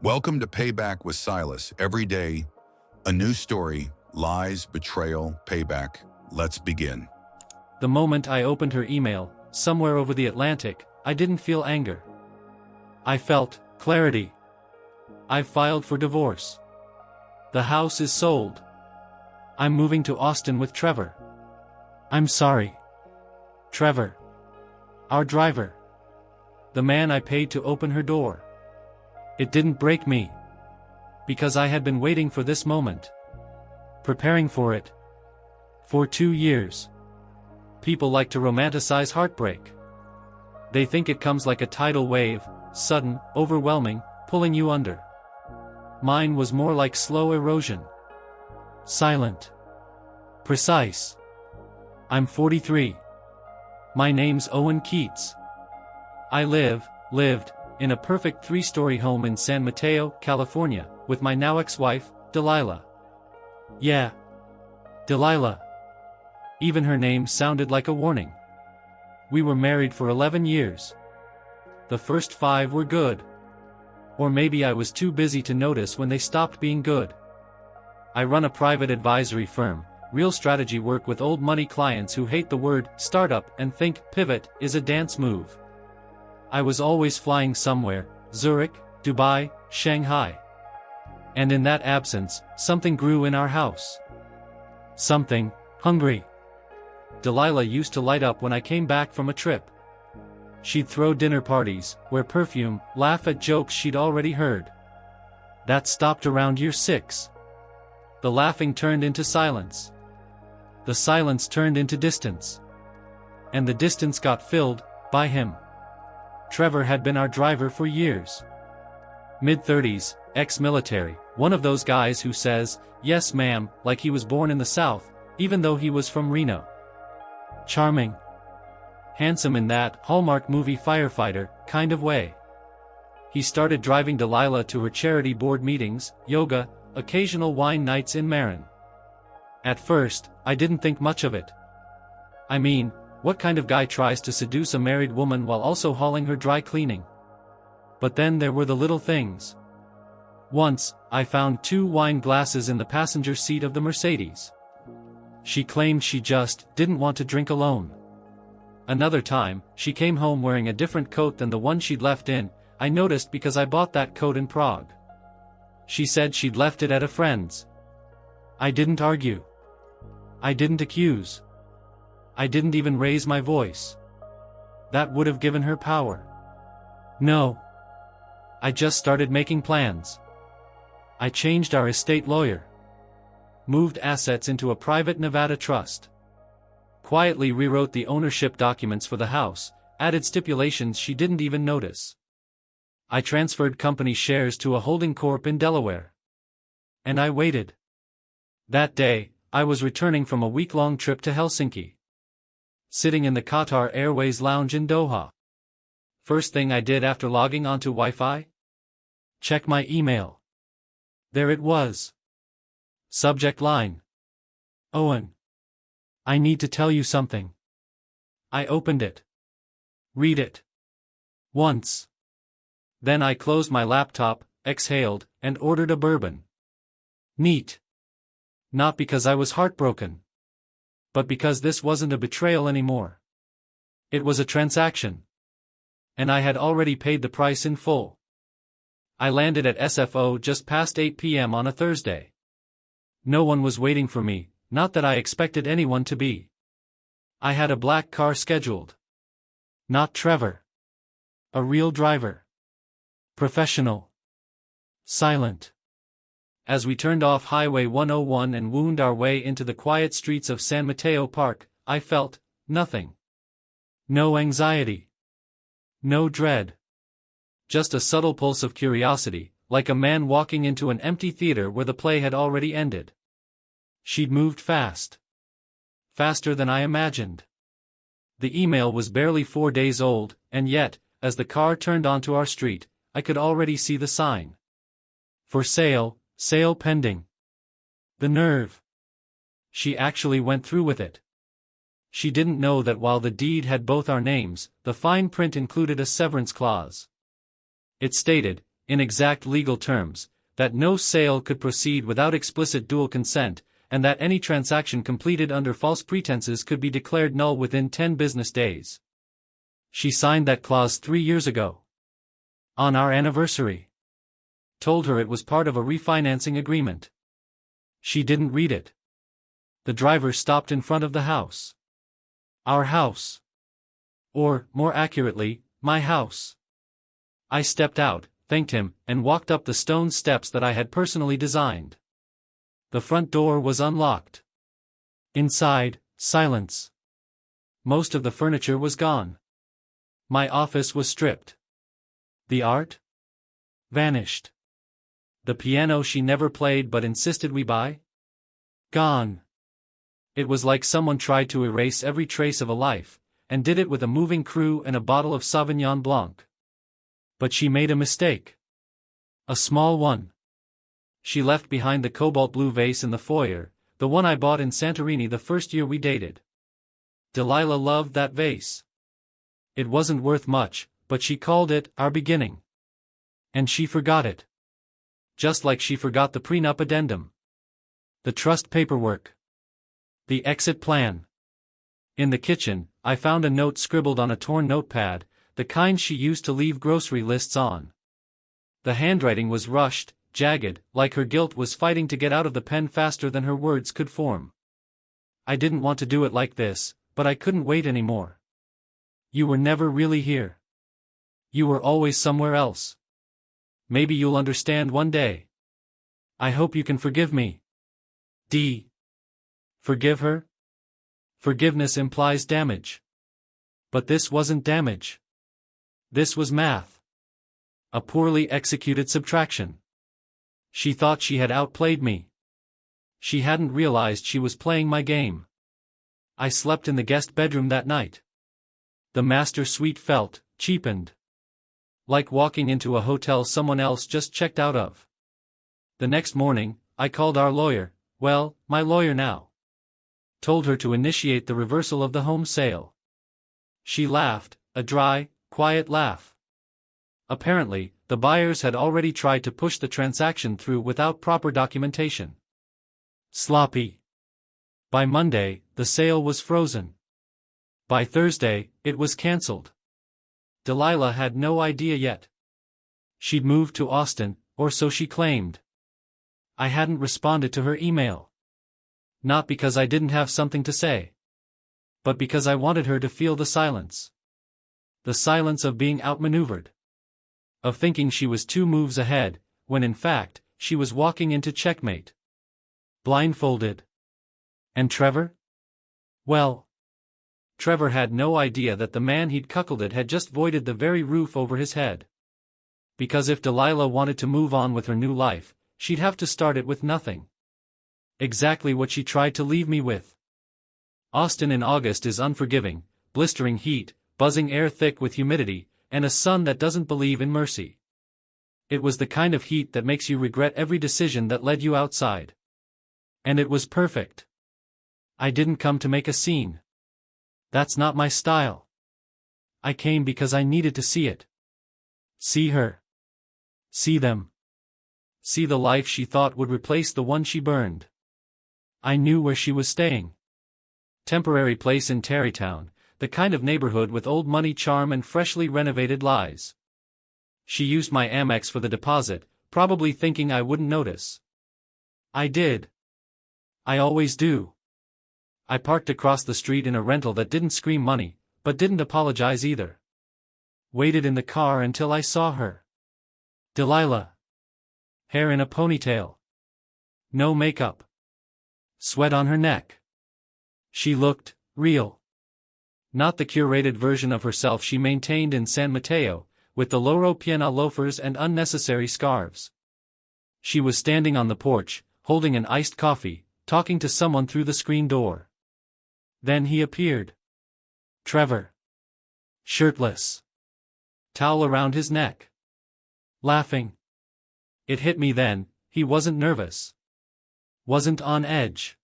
Welcome to Payback with Silas. Every day, a new story, lies, betrayal, payback. Let's begin. The moment I opened her email, somewhere over the Atlantic, I didn't feel anger. I felt clarity. I've filed for divorce. The house is sold. I'm moving to Austin with Trevor. I'm sorry. Trevor. Our driver. The man I paid to open her door. It didn't break me. Because I had been waiting for this moment. Preparing for it. For 2 years. People like to romanticize heartbreak. They think it comes like a tidal wave, sudden, overwhelming, pulling you under. Mine was more like slow erosion. Silent. Precise. I'm 43. My name's Owen Keats. I lived, in a perfect 3-story home in San Mateo, California, with my now ex-wife, Delilah. Yeah. Delilah. Even her name sounded like a warning. We were married for 11 years. The first 5 were good. Or maybe I was too busy to notice when they stopped being good. I run a private advisory firm, real strategy work with old money clients who hate the word startup and think pivot is a dance move. I was always flying somewhere, Zurich, Dubai, Shanghai. And in that absence, something grew in our house. Something hungry. Delilah used to light up when I came back from a trip. She'd throw dinner parties, wear perfume, laugh at jokes she'd already heard. That stopped around year 6. The laughing turned into silence. The silence turned into distance. And the distance got filled by him. Trevor had been our driver for years. Mid-30s, ex-military, one of those guys who says, "Yes ma'am," like he was born in the South, even though he was from Reno. Charming. Handsome in that Hallmark movie firefighter kind of way. He started driving Delilah to her charity board meetings, yoga, occasional wine nights in Marin. At first, I didn't think much of it. I mean, what kind of guy tries to seduce a married woman while also hauling her dry cleaning? But then there were the little things. Once, I found 2 wine glasses in the passenger seat of the Mercedes. She claimed she just didn't want to drink alone. Another time, she came home wearing a different coat than the one she'd left in. I noticed because I bought that coat in Prague. She said she'd left it at a friend's. I didn't argue. I didn't accuse. I didn't even raise my voice. That would have given her power. No. I just started making plans. I changed our estate lawyer. Moved assets into a private Nevada trust. Quietly rewrote the ownership documents for the house, added stipulations she didn't even notice. I transferred company shares to a holding corp in Delaware. And I waited. That day, I was returning from a week-long trip to Helsinki. Sitting in the Qatar Airways lounge in Doha. First thing I did after logging onto Wi-Fi? Check my email. There it was. Subject line. Owen. I need to tell you something. I opened it. Read it. Once. Then I closed my laptop, exhaled, and ordered a bourbon. Neat. Not because I was heartbroken. But because this wasn't a betrayal anymore. It was a transaction. And I had already paid the price in full. I landed at SFO just past 8 p.m. on a Thursday. No one was waiting for me, not that I expected anyone to be. I had a black car scheduled. Not Trevor. A real driver. Professional. Silent. As we turned off Highway 101 and wound our way into the quiet streets of San Mateo Park, I felt nothing. No anxiety. No dread. Just a subtle pulse of curiosity, like a man walking into an empty theater where the play had already ended. She'd moved fast. Faster than I imagined. The email was barely 4 days old, and yet, as the car turned onto our street, I could already see the sign. For sale, sale pending. The nerve. She actually went through with it. She didn't know that while the deed had both our names, the fine print included a severance clause. It stated, in exact legal terms, that no sale could proceed without explicit dual consent, and that any transaction completed under false pretenses could be declared null within 10 business days. She signed that clause 3 years ago. On our anniversary. Told her it was part of a refinancing agreement. She didn't read it. The driver stopped in front of the house. Our house. Or, more accurately, my house. I stepped out, thanked him, and walked up the stone steps that I had personally designed. The front door was unlocked. Inside, silence. Most of the furniture was gone. My office was stripped. The art? Vanished. The piano she never played but insisted we buy? Gone. It was like someone tried to erase every trace of a life, and did it with a moving crew and a bottle of Sauvignon Blanc. But she made a mistake. A small one. She left behind the cobalt blue vase in the foyer, the one I bought in Santorini the first year we dated. Delilah loved that vase. It wasn't worth much, but she called it our beginning. And she forgot it. Just like she forgot the prenup addendum. The trust paperwork. The exit plan. In the kitchen, I found a note scribbled on a torn notepad, the kind she used to leave grocery lists on. The handwriting was rushed, jagged, like her guilt was fighting to get out of the pen faster than her words could form. I didn't want to do it like this, but I couldn't wait anymore. You were never really here. You were always somewhere else. Maybe you'll understand one day. I hope you can forgive me. D. Forgive her? Forgiveness implies damage. But this wasn't damage. This was math. A poorly executed subtraction. She thought she had outplayed me. She hadn't realized she was playing my game. I slept in the guest bedroom that night. The master suite felt cheapened. Like walking into a hotel someone else just checked out of. The next morning, I called our lawyer, well, my lawyer now. Told her to initiate the reversal of the home sale. She laughed, a dry, quiet laugh. Apparently, the buyers had already tried to push the transaction through without proper documentation. Sloppy. By Monday, the sale was frozen. By Thursday, it was cancelled. Delilah had no idea yet. She'd moved to Austin, or so she claimed. I hadn't responded to her email. Not because I didn't have something to say. But because I wanted her to feel the silence. The silence of being outmaneuvered. Of thinking she was 2 moves ahead, when in fact, she was walking into checkmate. Blindfolded. And Trevor? Well. Trevor had no idea that the man he'd cuckolded had just voided the very roof over his head. Because if Delilah wanted to move on with her new life, she'd have to start it with nothing. Exactly what she tried to leave me with. Austin in August is unforgiving, blistering heat, buzzing air thick with humidity, and a sun that doesn't believe in mercy. It was the kind of heat that makes you regret every decision that led you outside. And it was perfect. I didn't come to make a scene. That's not my style. I came because I needed to see it. See her. See them. See the life she thought would replace the one she burned. I knew where she was staying. Temporary place in Tarrytown, the kind of neighborhood with old money charm and freshly renovated lies. She used my Amex for the deposit, probably thinking I wouldn't notice. I did. I always do. I parked across the street in a rental that didn't scream money, but didn't apologize either. Waited in the car until I saw her. Delilah. Hair in a ponytail. No makeup. Sweat on her neck. She looked real. Not the curated version of herself she maintained in San Mateo, with the Loro Piena loafers and unnecessary scarves. She was standing on the porch, holding an iced coffee, talking to someone through the screen door. Then he appeared. Trevor. Shirtless. Towel around his neck. Laughing. It hit me then, he wasn't nervous. Wasn't on edge.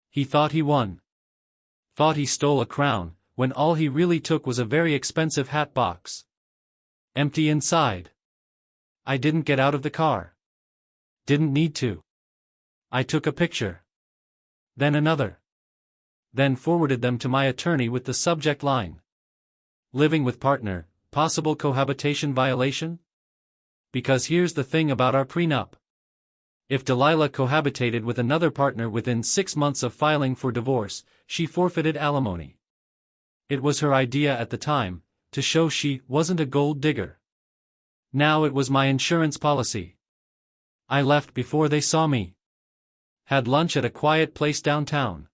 He thought he won. Thought he stole a crown, when all he really took was a very expensive hat box. Empty inside. I didn't get out of the car. Didn't need to. I took a picture. Then another. Then forwarded them to my attorney with the subject line: living with partner, possible cohabitation violation? Because here's the thing about our prenup. If Delilah cohabitated with another partner within 6 months of filing for divorce, she forfeited alimony. It was her idea at the time, to show she wasn't a gold digger. Now it was my insurance policy. I left before they saw me. Had lunch at a quiet place downtown.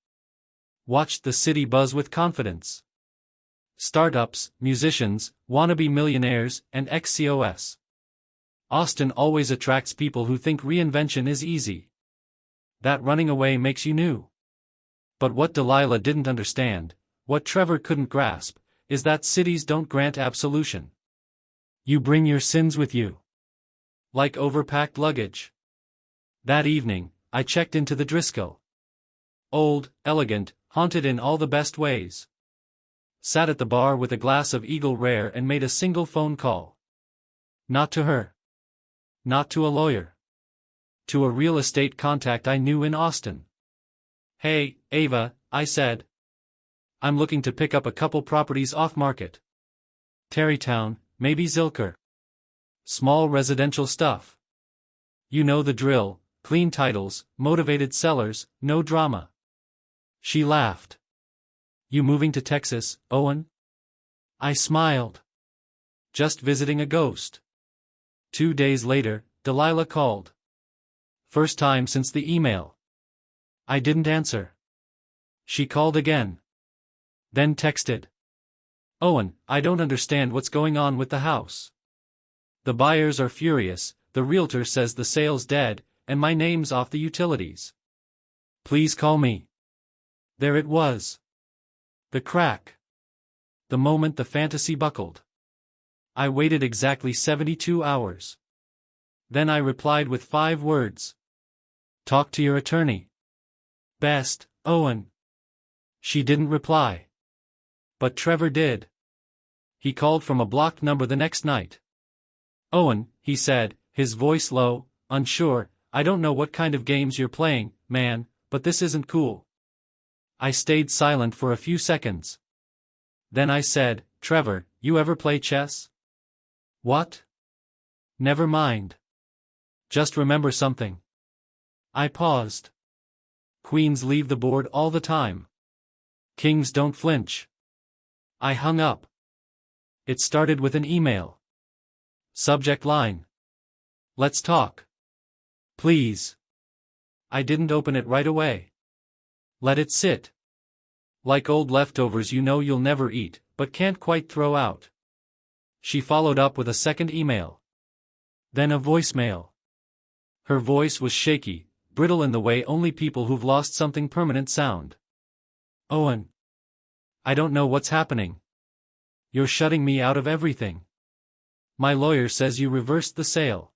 Watched the city buzz with confidence. Startups, musicians, wannabe millionaires, and ex-COS. Austin always attracts people who think reinvention is easy. That running away makes you new. But what Delilah didn't understand, what Trevor couldn't grasp, is that cities don't grant absolution. You bring your sins with you. Like overpacked luggage. That evening, I checked into the Driscoll. Old, elegant, haunted in all the best ways. Sat at the bar with a glass of Eagle Rare and made a single phone call. Not to her. Not to a lawyer. To a real estate contact I knew in Austin. Hey, Ava, I said. I'm looking to pick up a couple properties off-market. Tarrytown, maybe Zilker. Small residential stuff. You know the drill, clean titles, motivated sellers, no drama. She laughed. You moving to Texas, Owen? I smiled. Just visiting a ghost. 2 days later, Delilah called. First time since the email. I didn't answer. She called again. Then texted. Owen, I don't understand what's going on with the house. The buyers are furious, the realtor says the sale's dead, and my name's off the utilities. Please call me. There it was. The crack. The moment the fantasy buckled. I waited exactly 72 hours. Then I replied with 5 words. Talk to your attorney. Best, Owen. She didn't reply. But Trevor did. He called from a blocked number the next night. Owen, he said, his voice low, unsure, I don't know what kind of games you're playing, man, but this isn't cool. I stayed silent for a few seconds. Then I said, Trevor, you ever play chess? What? Never mind. Just remember something. I paused. Queens leave the board all the time. Kings don't flinch. I hung up. It started with an email. Subject line. Let's talk. Please. I didn't open it right away. Let it sit. Like old leftovers you know you'll never eat, but can't quite throw out. She followed up with a second email. Then a voicemail. Her voice was shaky, brittle in the way only people who've lost something permanent sound. Owen. I don't know what's happening. You're shutting me out of everything. My lawyer says you reversed the sale.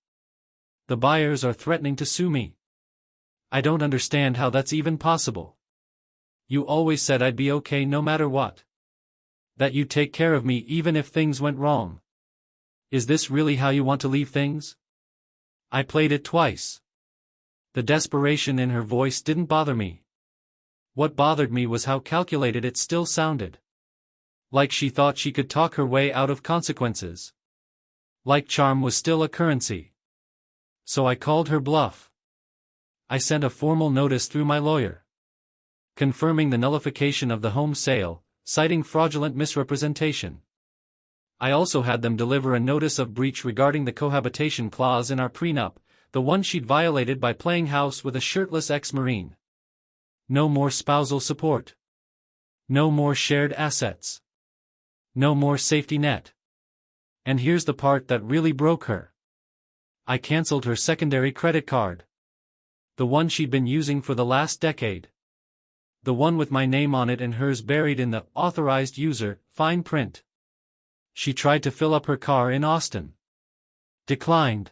The buyers are threatening to sue me. I don't understand how that's even possible. You always said I'd be okay no matter what. That you'd take care of me even if things went wrong. Is this really how you want to leave things? I played it twice. The desperation in her voice didn't bother me. What bothered me was how calculated it still sounded. Like she thought she could talk her way out of consequences. Like charm was still a currency. So I called her bluff. I sent a formal notice through my lawyer, confirming the nullification of the home sale, citing fraudulent misrepresentation. I also had them deliver a notice of breach regarding the cohabitation clause in our prenup, the one she'd violated by playing house with a shirtless ex-Marine. No more spousal support. No more shared assets. No more safety net. And here's the part that really broke her. I canceled her secondary credit card. The one she'd been using for the last decade. The one with my name on it and hers buried in the authorized user, fine print. She tried to fill up her car in Austin. Declined.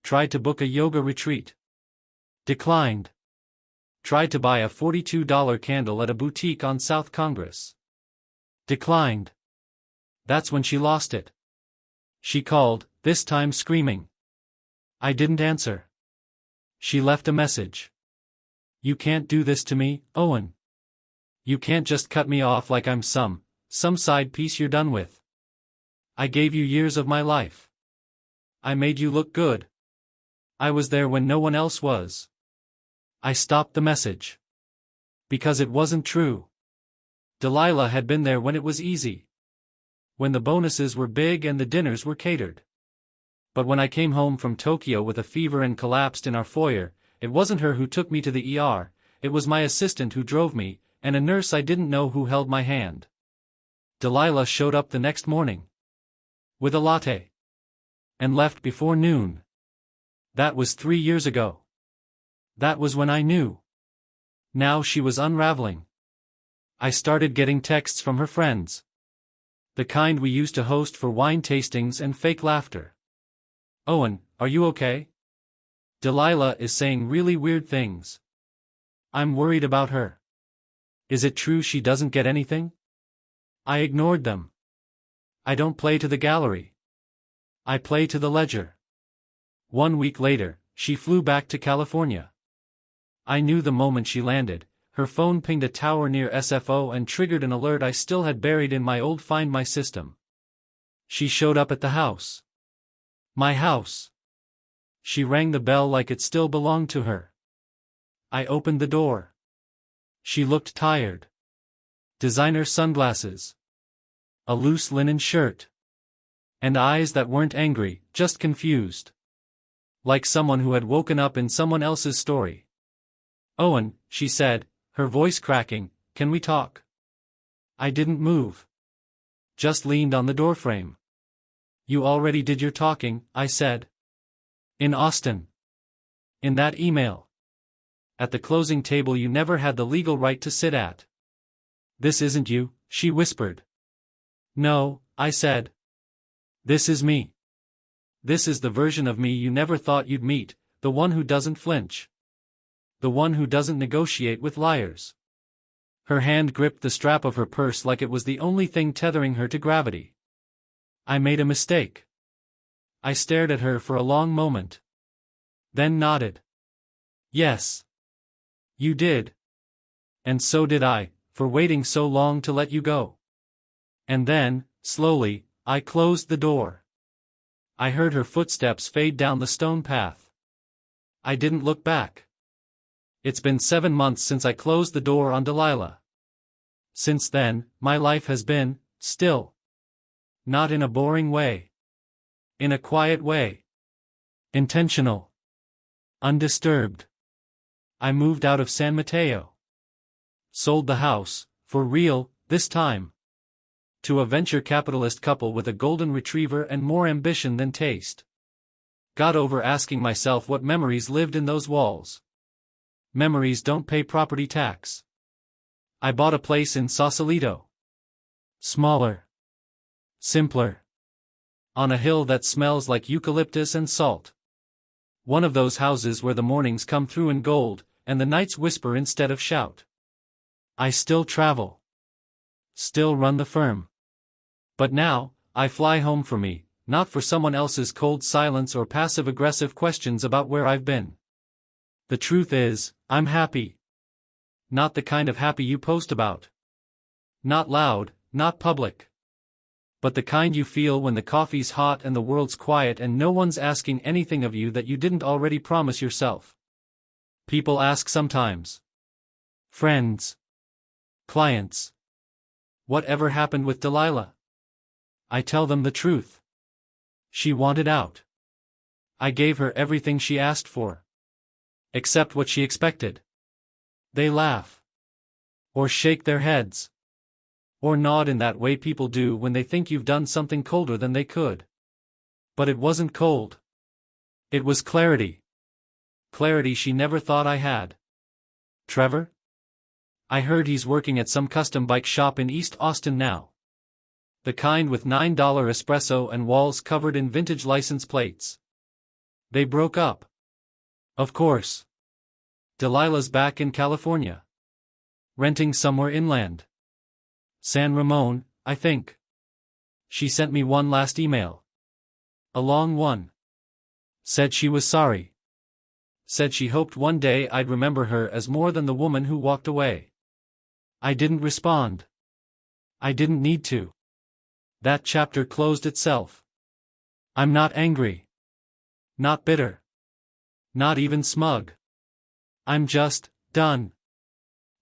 Tried to book a yoga retreat. Declined. Tried to buy a $42 candle at a boutique on South Congress. Declined. That's when she lost it. She called, this time screaming. I didn't answer. She left a message. You can't do this to me, Owen. You can't just cut me off like I'm some side piece you're done with. I gave you years of my life. I made you look good. I was there when no one else was. I stopped the message. Because it wasn't true. Delilah had been there when it was easy. When the bonuses were big and the dinners were catered. But when I came home from Tokyo with a fever and collapsed in our foyer, it wasn't her who took me to the ER, it was my assistant who drove me, and a nurse I didn't know who held my hand. Delilah showed up the next morning. With a latte. And left before noon. That was 3 years ago. That was when I knew. Now she was unraveling. I started getting texts from her friends. The kind we used to host for wine tastings and fake laughter. Owen, are you okay? Delilah is saying really weird things. I'm worried about her. Is it true she doesn't get anything? I ignored them. I don't play to the gallery. I play to the ledger. 1 week later, she flew back to California. I knew the moment she landed. Her phone pinged a tower near SFO and triggered an alert I still had buried in my old Find My system. She showed up at the house. My house. She rang the bell like it still belonged to her. I opened the door. She looked tired. Designer sunglasses. A loose linen shirt. And eyes that weren't angry, just confused. Like someone who had woken up in someone else's story. Owen, she said, her voice cracking, can we talk? I didn't move. Just leaned on the doorframe. You already did your talking, I said. In Austin. In that email. At the closing table you never had the legal right to sit at. This isn't you, she whispered. No, I said. This is me. This is the version of me you never thought you'd meet, the one who doesn't flinch. The one who doesn't negotiate with liars. Her hand gripped the strap of her purse like it was the only thing tethering her to gravity. I made a mistake. I stared at her for a long moment. Then nodded. Yes. You did. And so did I, for waiting so long to let you go. And then, slowly, I closed the door. I heard her footsteps fade down the stone path. I didn't look back. It's been 7 months since I closed the door on Delilah. Since then, my life has been, still. Not in a boring way. In a quiet way. Intentional. Undisturbed. I moved out of San Mateo. Sold the house, for real, this time. To a venture capitalist couple with a golden retriever and more ambition than taste. Got over asking myself what memories lived in those walls. Memories don't pay property tax. I bought a place in Sausalito. Smaller. Simpler. On a hill that smells like eucalyptus and salt. One of those houses where the mornings come through in gold, and the nights whisper instead of shout. I still travel. Still run the firm. But now, I fly home for me, not for someone else's cold silence or passive-aggressive questions about where I've been. The truth is, I'm happy. Not the kind of happy you post about. Not loud, not public. But the kind you feel when the coffee's hot and the world's quiet and no one's asking anything of you that you didn't already promise yourself. People ask sometimes. Friends. Clients. Whatever happened with Delilah? I tell them the truth. She wanted out. I gave her everything she asked for. Except what she expected. They laugh. Or shake their heads. Or nod in that way people do when they think you've done something colder than they could. But it wasn't cold. It was clarity. Clarity she never thought I had. Trevor? I heard he's working at some custom bike shop in East Austin now. The kind with $9 espresso and walls covered in vintage license plates. They broke up. Of course. Delilah's back in California. Renting somewhere inland. San Ramon, I think. She sent me one last email. A long one. Said she was sorry. Said she hoped one day I'd remember her as more than the woman who walked away. I didn't respond. I didn't need to. That chapter closed itself. I'm not angry. Not bitter. Not even smug. I'm just done.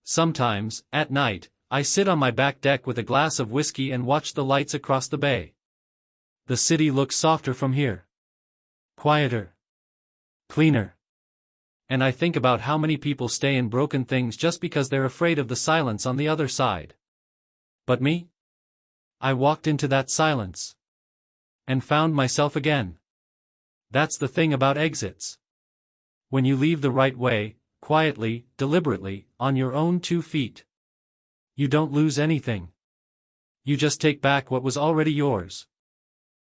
Sometimes, at night, I sit on my back deck with a glass of whiskey and watch the lights across the bay. The city looks softer from here. Quieter. Cleaner. And I think about how many people stay in broken things just because they're afraid of the silence on the other side. But me? I walked into that silence. And found myself again. That's the thing about exits. When you leave the right way, quietly, deliberately, on your own 2 feet. You don't lose anything. You just take back what was already yours.